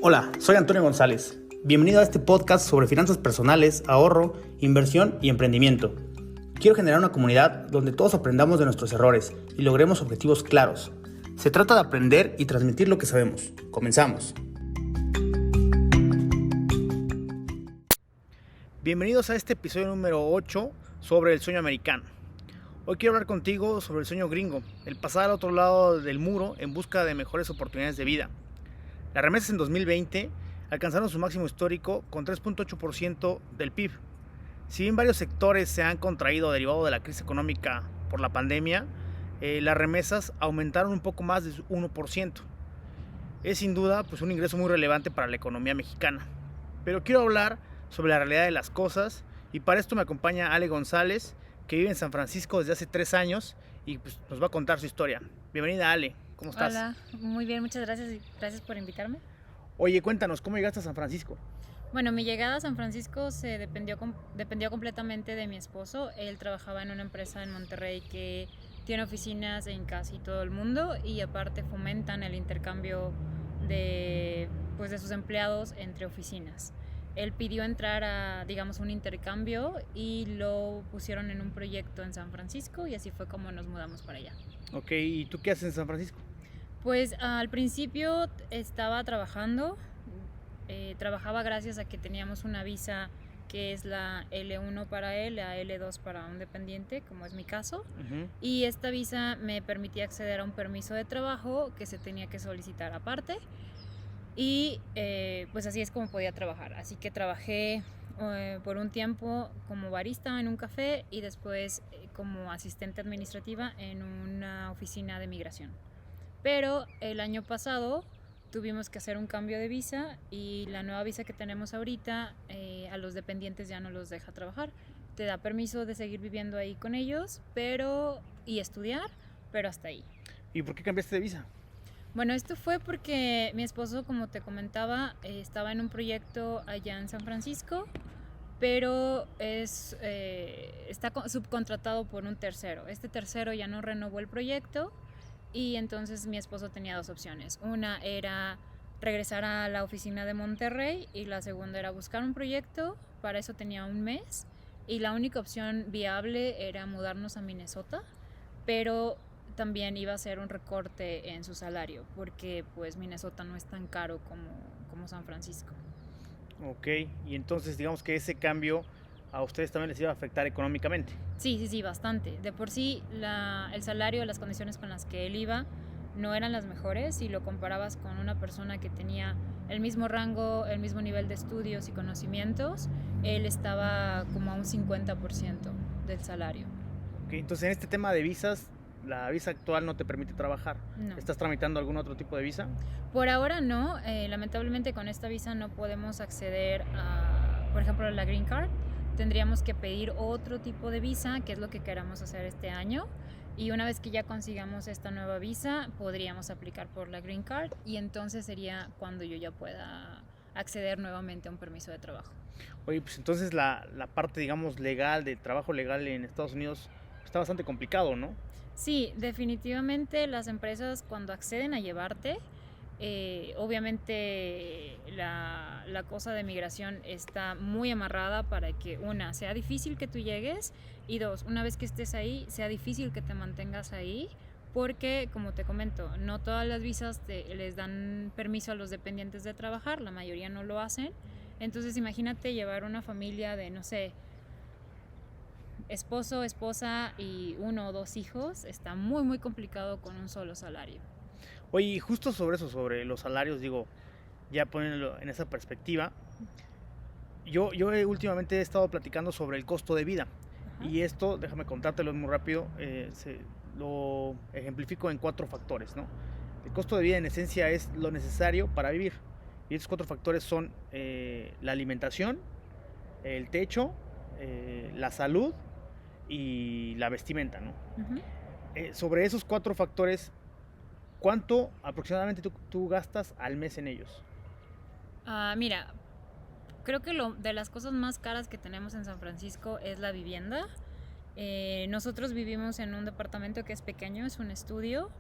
Hola, soy Antonio González. Bienvenido a este podcast sobre finanzas personales, ahorro, inversión y emprendimiento. Quiero generar una comunidad donde todos aprendamos de nuestros errores y logremos objetivos claros. Se trata de aprender y transmitir lo que sabemos. Comenzamos. Bienvenidos a este episodio número 8 sobre el sueño americano. Hoy quiero hablar contigo sobre el sueño gringo, el pasar al otro lado del muro en busca de mejores oportunidades de vida. Las remesas en 2020 alcanzaron su máximo histórico con 3.8% del PIB. Si bien varios sectores se han contraído derivado de la crisis económica por la pandemia, las remesas aumentaron un poco más de 1%. Es sin duda un ingreso muy relevante para la economía mexicana. Pero quiero hablar sobre la realidad de las cosas y para esto me acompaña Ale González, que vive en San Francisco desde hace 3 años y nos va a contar su historia. Bienvenida, Ale. ¿Cómo estás? Hola, muy bien, muchas gracias y gracias por invitarme. Oye, cuéntanos, ¿cómo llegaste a San Francisco? Bueno, mi llegada a San Francisco dependió completamente de mi esposo. Él trabajaba en una empresa en Monterrey que tiene oficinas en casi todo el mundo y aparte fomentan el intercambio de sus empleados entre oficinas. Él pidió entrar a, un intercambio y lo pusieron en un proyecto en San Francisco y así fue como nos mudamos para allá. Ok, ¿y tú qué haces en San Francisco? Pues al principio estaba trabajando, trabajaba gracias a que teníamos una visa que es la L1 para él, la L2 para un dependiente, como es mi caso. Uh-huh. Y esta visa me permitía acceder a un permiso de trabajo que se tenía que solicitar aparte. Y pues así es como podía trabajar. Así que trabajé por un tiempo como barista en un café y después como asistente administrativa en una oficina de migración. Pero el año pasado tuvimos que hacer un cambio de visa y la nueva visa que tenemos ahorita a los dependientes ya no los deja trabajar. Te da permiso de seguir viviendo ahí con ellos y estudiar, pero hasta ahí. ¿Y por qué cambiaste de visa? Bueno, esto fue porque mi esposo, como te comentaba, estaba en un proyecto allá en San Francisco, pero está subcontratado por un tercero. Este tercero ya no renovó el proyecto y entonces mi esposo tenía 2 opciones. Una era regresar a la oficina de Monterrey y la segunda era buscar un proyecto. Para eso tenía 1 mes y la única opción viable era mudarnos a Minnesota, pero también iba a ser un recorte en su salario porque pues Minnesota no es tan caro como San Francisco. Ok, y entonces digamos que ese cambio a ustedes también les iba a afectar económicamente. Sí, bastante. De por sí el salario, las condiciones con las que él iba no eran las mejores si lo comparabas con una persona que tenía el mismo rango, el mismo nivel de estudios y conocimientos. Él estaba como a un 50% del salario. Ok, entonces en este tema de visas, la visa actual no te permite trabajar. No. ¿Estás tramitando algún otro tipo de visa? Por ahora no. Lamentablemente con esta visa no podemos acceder a, por ejemplo, a la Green Card. Tendríamos que pedir otro tipo de visa, que es lo que queramos hacer este año. Y una vez que ya consigamos esta nueva visa, podríamos aplicar por la Green Card y entonces sería cuando yo ya pueda acceder nuevamente a un permiso de trabajo. Oye, pues entonces la parte, digamos, legal, de trabajo legal en Estados Unidos está bastante complicado, ¿no? Sí, definitivamente las empresas cuando acceden a llevarte, obviamente la cosa de migración está muy amarrada para que una, sea difícil que tú llegues y 2, una vez que estés ahí, sea difícil que te mantengas ahí porque, como te comento, no todas las visas les dan permiso a los dependientes de trabajar, la mayoría no lo hacen. Entonces imagínate llevar una familia de, no sé, esposo, esposa y 1 o 2 hijos, está muy muy complicado con un solo salario. Oye, justo sobre eso, sobre los salarios, digo, ya poniéndolo en esa perspectiva, yo últimamente he estado platicando sobre el costo de vida. Ajá. Y esto, déjame contártelo muy rápido, lo ejemplifico en 4 factores, ¿no? El costo de vida en esencia es lo necesario para vivir. Y estos 4 factores son la alimentación, el techo, la salud y la vestimenta, ¿no? Uh-huh. Sobre esos 4 factores, ¿cuánto aproximadamente tú gastas al mes en ellos? Mira, creo que de las cosas más caras que tenemos en San Francisco es la vivienda. Nosotros vivimos en un departamento que es pequeño, es un estudio,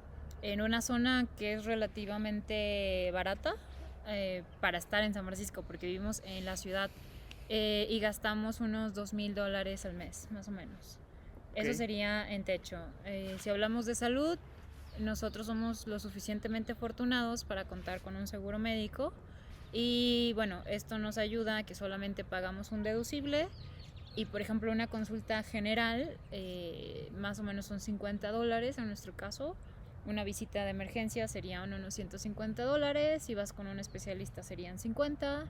en una zona que es relativamente barata. para estar en San Francisco, porque vivimos en la ciudad y gastamos unos $2,000 al mes, más o menos. Okay. Eso sería en techo. Si hablamos de salud, nosotros somos lo suficientemente afortunados para contar con un seguro médico y bueno, esto nos ayuda a que solamente pagamos un deducible y por ejemplo una consulta general más o menos son $50 en nuestro caso. Una visita de emergencia sería unos $150, si vas con un especialista serían 50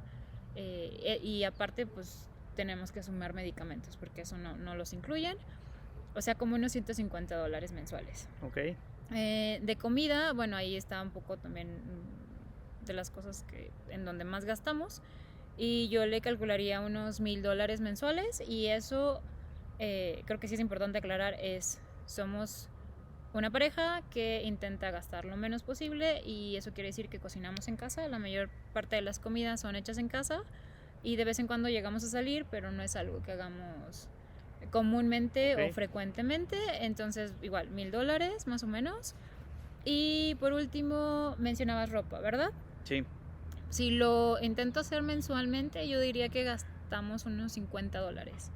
y aparte pues tenemos que sumar medicamentos porque eso no los incluyen, o sea como unos $150 mensuales. Ok. De comida, bueno, ahí está un poco también de las cosas en donde más gastamos y yo le calcularía unos $1,000 mensuales y eso creo que sí es importante aclarar, somos una pareja que intenta gastar lo menos posible y eso quiere decir que cocinamos en casa, la mayor parte de las comidas son hechas en casa y de vez en cuando llegamos a salir, pero no es algo que hagamos comúnmente o frecuentemente, entonces igual $1,000 más o menos. Y por último mencionabas ropa, ¿verdad? Sí. Si lo intento hacer mensualmente, yo diría que gastamos unos $50,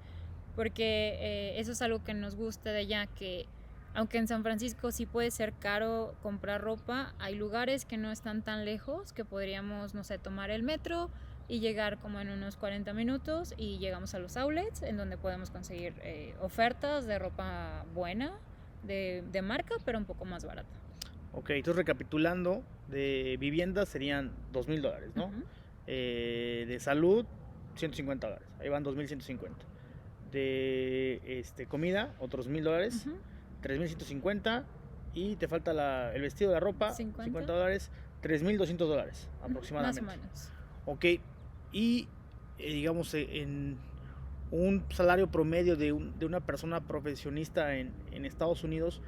porque eso es algo que nos gusta de allá, que aunque en San Francisco sí puede ser caro comprar ropa, hay lugares que no están tan lejos que podríamos, no sé, tomar el metro y llegar como en unos 40 minutos y llegamos a los outlets en donde podemos conseguir ofertas de ropa buena, de marca, pero un poco más barata. Ok, entonces recapitulando, de vivienda serían $2,000, ¿no? Uh-huh. De salud, $150, ahí van 2,150. De comida, otros $1,000, Uh-huh. 3,150. Y te falta el vestido, la ropa, $50, $3,200 aproximadamente. Más o menos. Ok, y digamos en un salario promedio de una persona profesionista en Estados Unidos,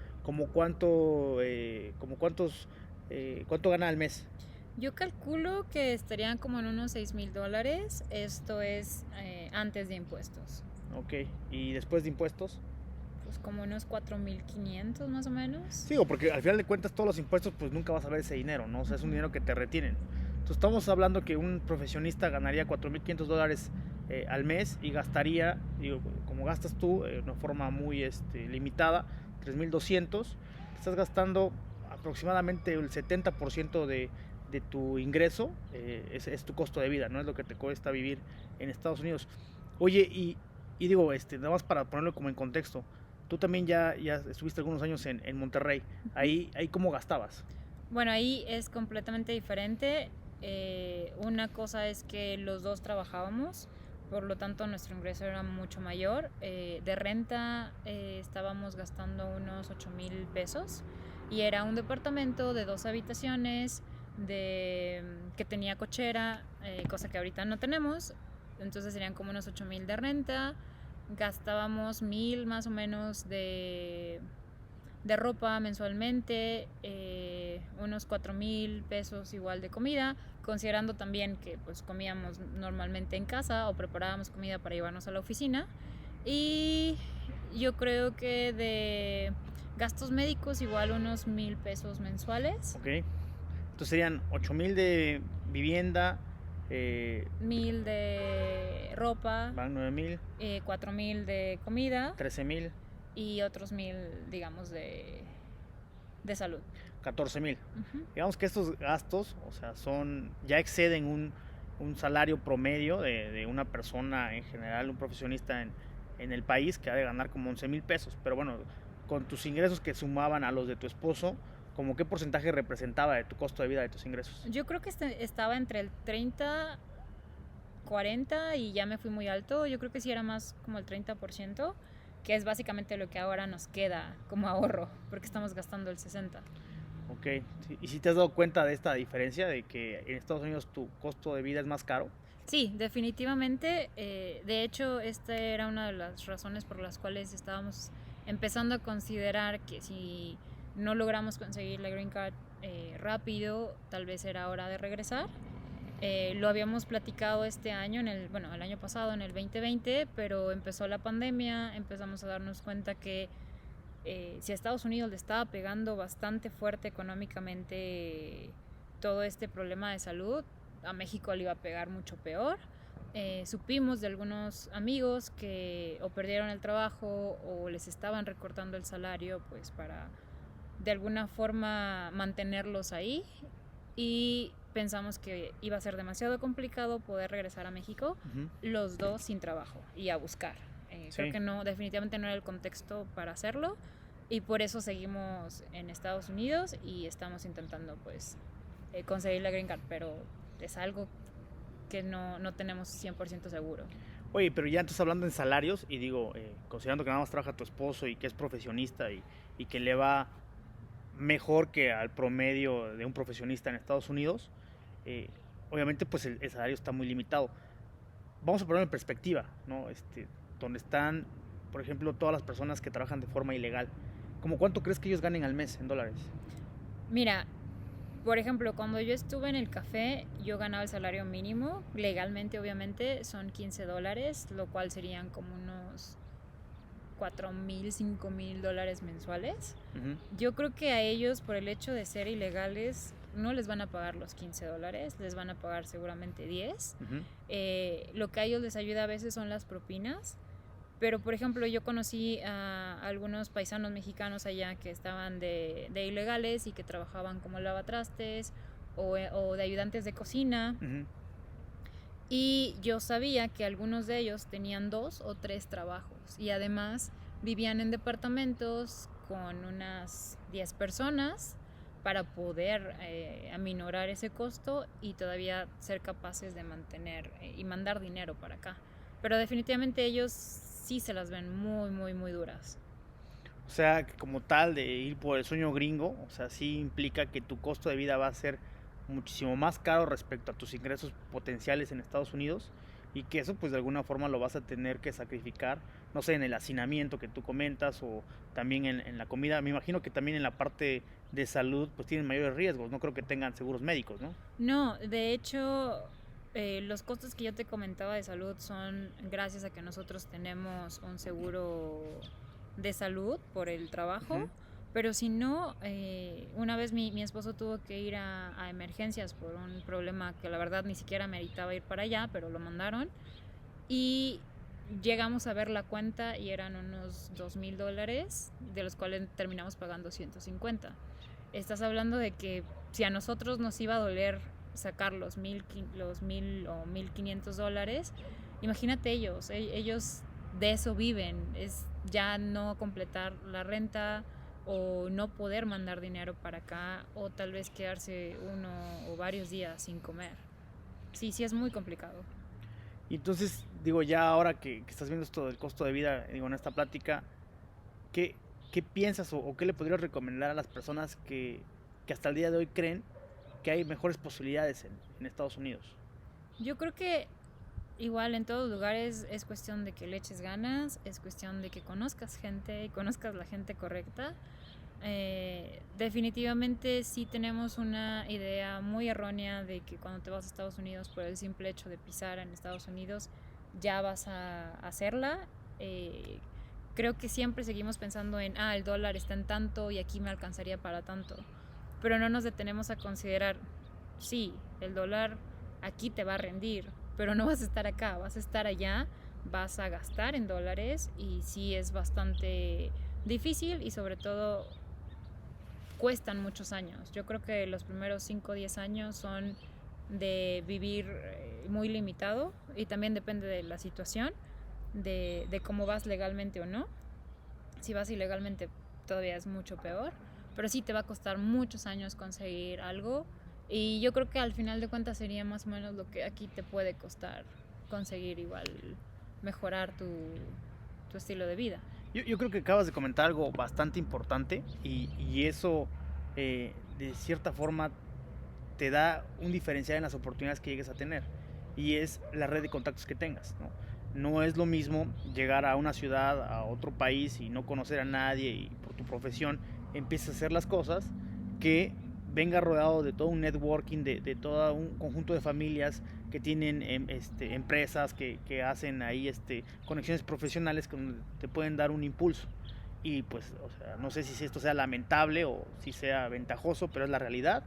¿cuánto gana al mes? Yo calculo que estarían como en unos $6,000, esto es antes de impuestos. Ok, ¿y después de impuestos? Pues como unos 4,500 más o menos. Sí, porque al final de cuentas todos los impuestos pues nunca vas a ver ese dinero, ¿no? O sea, es un dinero que te retienen. Entonces estamos hablando que un profesionista ganaría $4,500 al mes y gastaría, digo, como gastas tú, de una forma muy limitada, 3,200. Estás gastando aproximadamente el 70% de tu ingreso, es tu costo de vida, no es lo que te cuesta vivir en Estados Unidos. Oye, y digo, nada más para ponerlo como en contexto, tú también ya estuviste algunos años en Monterrey, ahí ¿cómo gastabas? Bueno, ahí es completamente diferente. Una cosa es que los dos trabajábamos, por lo tanto nuestro ingreso era mucho mayor. De renta estábamos gastando unos $8,000 y era un departamento de 2 habitaciones que tenía cochera, cosa que ahorita no tenemos, entonces serían como unos $8,000 de renta. Gastábamos $1,000 más o menos de ropa mensualmente, unos $4,000 igual de comida, considerando también que pues comíamos normalmente en casa o preparábamos comida para llevarnos a la oficina. Y yo creo que de gastos médicos igual unos $1,000 mensuales. Ok, entonces serían 8,000 de vivienda, 1,000 de ropa, van 9,000, 4,000 de comida, 13,000, y otros 1,000 digamos de salud. 14,000. Uh-huh. Digamos que estos gastos, o sea, ya exceden un salario promedio de una persona en general, un profesionista en el país, que ha de ganar como 11,000 pesos. Pero bueno, con tus ingresos que sumaban a los de tu esposo, ¿cómo qué porcentaje representaba de tu costo de vida, de tus ingresos? Yo creo que estaba entre el 30, 40 y ya me fui muy alto. Yo creo que sí era más como el 30%, que es básicamente lo que ahora nos queda como ahorro, porque estamos gastando el 60%. Ok, sí. ¿Y si te has dado cuenta de esta diferencia, de que en Estados Unidos tu costo de vida es más caro? Sí, definitivamente. De hecho, esta era una de las razones por las cuales estábamos empezando a considerar que si no logramos conseguir la Green Card rápido, tal vez era hora de regresar. Lo habíamos platicado este año, el año pasado, en el 2020, pero empezó la pandemia, empezamos a darnos cuenta que si a Estados Unidos le estaba pegando bastante fuerte económicamente todo este problema de salud, a México le iba a pegar mucho peor. Supimos de algunos amigos que o perdieron el trabajo o les estaban recortando el salario, pues para de alguna forma mantenerlos ahí, y pensamos que iba a ser demasiado complicado poder regresar a México, los dos sin trabajo y a buscar. Creo que no, definitivamente no era el contexto para hacerlo, y por eso seguimos en Estados Unidos y estamos intentando pues conseguir la green card, pero es algo que no tenemos 100% seguro. Oye, pero ya entonces hablando en salarios, y digo, considerando que nada más trabaja tu esposo y que es profesionista y que le va mejor que al promedio de un profesionista en Estados Unidos, obviamente pues el salario está muy limitado. Vamos a ponerlo en perspectiva, ¿no? Donde están, por ejemplo, todas las personas que trabajan de forma ilegal. ¿Cómo cuánto crees que ellos ganen al mes en dólares? Mira, por ejemplo, cuando yo estuve en el café, yo ganaba el salario mínimo, legalmente obviamente, son $15, lo cual serían como unos $4,000, $5,000 mensuales. Yo creo que a ellos, por el hecho de ser ilegales, no les van a pagar los $15, les van a pagar seguramente 10. Lo que a ellos les ayuda a veces son las propinas. Pero, por ejemplo, yo conocí a algunos paisanos mexicanos allá que estaban de ilegales y que trabajaban como lavatrastes o de ayudantes de cocina. Y yo sabía que algunos de ellos tenían 2 o 3 trabajos y además vivían en departamentos con unas 10 personas para poder aminorar ese costo y todavía ser capaces de mantener y mandar dinero para acá. Pero definitivamente ellos sí se las ven muy, muy, muy duras. O sea, que como tal de ir por el sueño gringo, o sea, sí implica que tu costo de vida va a ser muchísimo más caro respecto a tus ingresos potenciales en Estados Unidos, y que eso pues de alguna forma lo vas a tener que sacrificar, no sé, en el hacinamiento que tú comentas o también en la comida. Me imagino que también en la parte de salud pues tienen mayores riesgos, no creo que tengan seguros médicos, ¿no? No, de hecho, los costos que yo te comentaba de salud son gracias a que nosotros tenemos un seguro de salud por el trabajo. Pero si no, una vez mi esposo tuvo que ir a emergencias por un problema que la verdad ni siquiera meritaba ir para allá, pero lo mandaron. Y llegamos a ver la cuenta y eran unos $2,000, de los cuales terminamos pagando 150. Estás hablando de que si a nosotros nos iba a doler sacar los 1,000 o $1,500, imagínate ellos de eso viven, es ya no completar la renta o no poder mandar dinero para acá o tal vez quedarse uno o varios días sin comer. Sí, es muy complicado. Y entonces, digo, ya ahora que estás viendo esto del costo de vida, digo, en esta plática, ¿qué piensas o qué le podrías recomendar a las personas que hasta el día de hoy creen que hay mejores posibilidades en Estados Unidos? Yo creo que igual en todos lugares es cuestión de que le eches ganas, es cuestión de que conozcas gente y conozcas la gente correcta. Definitivamente sí tenemos una idea muy errónea de que cuando te vas a Estados Unidos por el simple hecho de pisar en Estados Unidos ya vas a hacerla. Creo que siempre seguimos pensando en el dólar está en tanto y aquí me alcanzaría para tanto, pero no nos detenemos a considerar, sí, el dólar aquí te va a rendir, pero no vas a estar acá, vas a estar allá, vas a gastar en dólares y sí es bastante difícil y sobre todo cuestan muchos años. Yo creo que los primeros 5 o 10 años son de vivir muy limitado y también depende de la situación, de cómo vas legalmente o no. Si vas ilegalmente todavía es mucho peor, pero sí te va a costar muchos años conseguir algo y yo creo que al final de cuentas sería más o menos lo que aquí te puede costar conseguir igual mejorar tu estilo de vida. Yo creo que acabas de comentar algo bastante importante y eso de cierta forma te da un diferencial en las oportunidades que llegues a tener, y es la red de contactos que tengas, ¿no? No es lo mismo llegar a una ciudad, a otro país y no conocer a nadie y por tu profesión empiezas a hacer las cosas, que venga rodeado de todo un networking, de todo un conjunto de familias que tienen empresas que hacen ahí conexiones profesionales que te pueden dar un impulso. Y pues, o sea, no sé si esto sea lamentable o si sea ventajoso, pero es la realidad.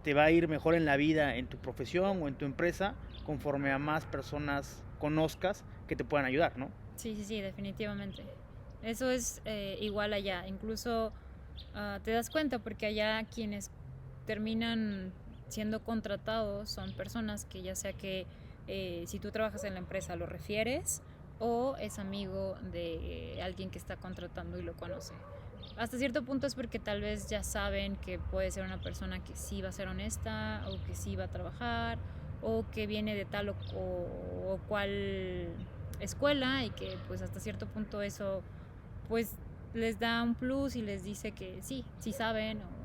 te va a ir mejor en la vida, en tu profesión o en tu empresa, conforme a más personas conozcas que te puedan ayudar, ¿no? Sí, definitivamente. Eso es igual allá. Incluso te das cuenta porque allá quienes terminan siendo contratados son personas que ya sea que si tú trabajas en la empresa lo refieres o es amigo de alguien que está contratando y lo conoce. Hasta cierto punto es porque tal vez ya saben que puede ser una persona que sí va a ser honesta o que sí va a trabajar o que viene de tal o cual escuela y que pues hasta cierto punto eso pues les da un plus y les dice que sí saben o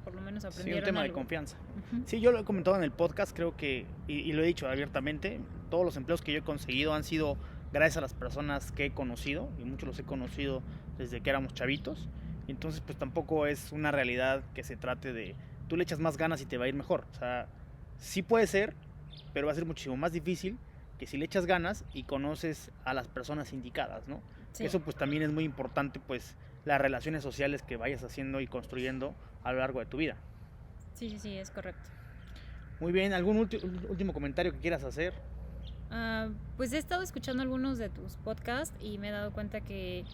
por lo menos aprendieron Sí, un tema algo. de confianza. Uh-huh. Sí, yo lo he comentado en el podcast, creo que, y lo he dicho abiertamente, todos los empleos que yo he conseguido han sido gracias a las personas que he conocido, y muchos los he conocido desde que éramos chavitos. Entonces, pues tampoco es una realidad que se trate de tú le echas más ganas y te va a ir mejor. O sea, sí puede ser, pero va a ser muchísimo más difícil que si le echas ganas y conoces a las personas indicadas, ¿no? Sí. Eso pues también es muy importante, pues las relaciones sociales que vayas haciendo y construyendo a lo largo de tu vida. Sí, es correcto. Muy bien, ¿algún último comentario que quieras hacer? Pues he estado escuchando algunos de tus podcasts y me he dado cuenta que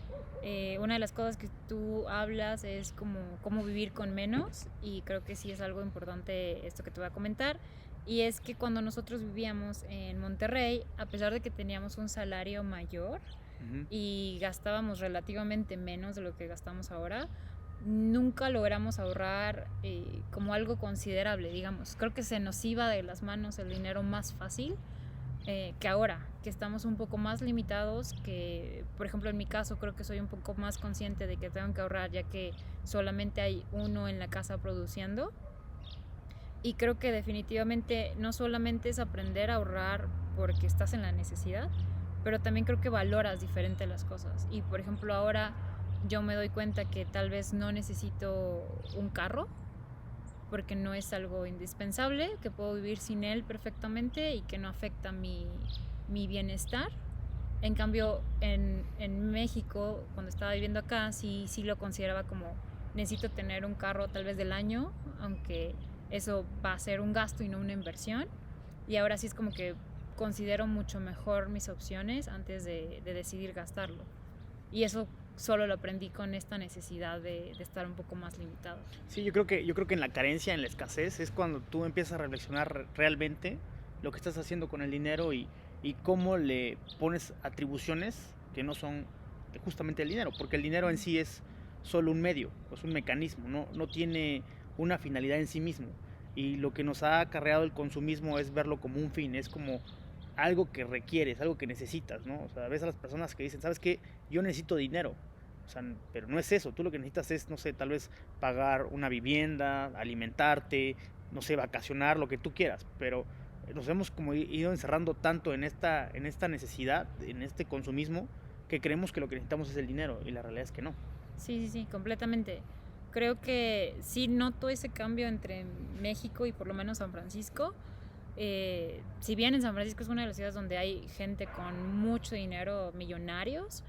una de las cosas que tú hablas es como cómo vivir con menos y creo que sí es algo importante esto que te voy a comentar y es que cuando nosotros vivíamos en Monterrey, a pesar de que teníamos un salario mayor y gastábamos relativamente menos de lo que gastamos ahora, nunca logramos ahorrar como algo considerable, digamos. Creo que se nos iba de las manos el dinero más fácil que ahora, que estamos un poco más limitados, que por ejemplo en mi caso creo que soy un poco más consciente de que tengo que ahorrar ya que solamente hay uno en la casa produciendo. Y creo que definitivamente no solamente es aprender a ahorrar porque estás en la necesidad, pero también creo que valoras diferente las cosas. Y por ejemplo ahora yo me doy cuenta que tal vez no necesito un carro porque no es algo indispensable, que puedo vivir sin él perfectamente y que no afecta mi bienestar. En cambio, en México, cuando estaba viviendo acá, sí lo consideraba como necesito tener un carro tal vez del año, aunque eso va a ser un gasto y no una inversión. Y ahora sí es como que considero mucho mejor mis opciones antes de decidir gastarlo. Y eso solo lo aprendí con esta necesidad de estar un poco más limitado. Sí, yo creo que en la carencia, en la escasez, es cuando tú empiezas a reflexionar realmente lo que estás haciendo con el dinero y cómo le pones atribuciones que no son justamente el dinero, porque el dinero en sí es solo un medio, es un mecanismo, no tiene una finalidad en sí mismo. Y lo que nos ha acarreado el consumismo es verlo como un fin, es como algo que requieres, algo que necesitas, ¿no? O sea, ves a las personas que dicen, ¿sabes qué? Yo necesito dinero. O sea, pero no es eso, tú lo que necesitas es, no sé, tal vez pagar una vivienda, alimentarte, no sé, vacacionar, lo que tú quieras, pero nos hemos como ido encerrando tanto en esta necesidad, en este consumismo, que creemos que lo que necesitamos es el dinero y la realidad es que no. Sí, completamente. Creo que sí noto ese cambio entre México y por lo menos San Francisco. Si bien en San Francisco es una de las ciudades donde hay gente con mucho dinero, millonarios,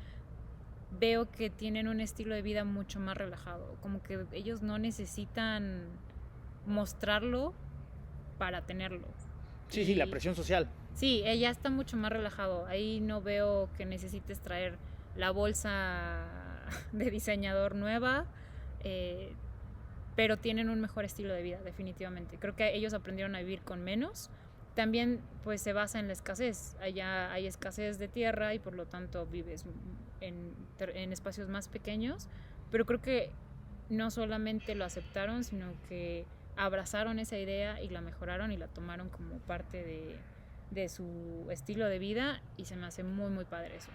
veo que tienen un estilo de vida mucho más relajado, como que ellos no necesitan mostrarlo para tenerlo. Sí, la presión social. Sí, ella está mucho más relajado, ahí no veo que necesites traer la bolsa de diseñador nueva, pero tienen un mejor estilo de vida, definitivamente. Creo que ellos aprendieron a vivir con menos. También pues se basa en la escasez. Allá hay escasez de tierra y por lo tanto vives en espacios más pequeños, pero creo que no solamente lo aceptaron, sino que abrazaron esa idea y la mejoraron y la tomaron como parte de su estilo de vida y se me hace muy, muy padre eso.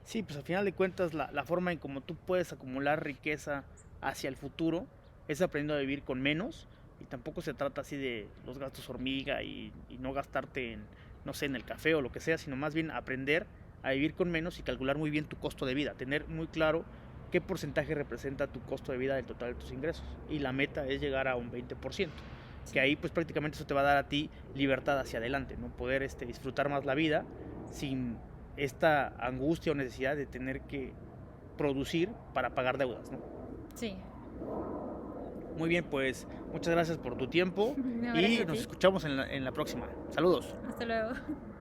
Sí, pues al final de cuentas la forma en cómo tú puedes acumular riqueza hacia el futuro es aprendiendo a vivir con menos y tampoco se trata así de los gastos hormiga y no gastarte en, no sé, en el café o lo que sea, sino más bien aprender a vivir con menos y calcular muy bien tu costo de vida, tener muy claro qué porcentaje representa tu costo de vida del total de tus ingresos y la meta es llegar a un 20%, que ahí pues prácticamente eso te va a dar a ti libertad hacia adelante, ¿no? Poder disfrutar más la vida sin esta angustia o necesidad de tener que producir para pagar deudas, ¿no? Sí. Muy bien, pues muchas gracias por tu tiempo No, y gracias a nos ti. escuchamos en la próxima. Saludos. Hasta luego.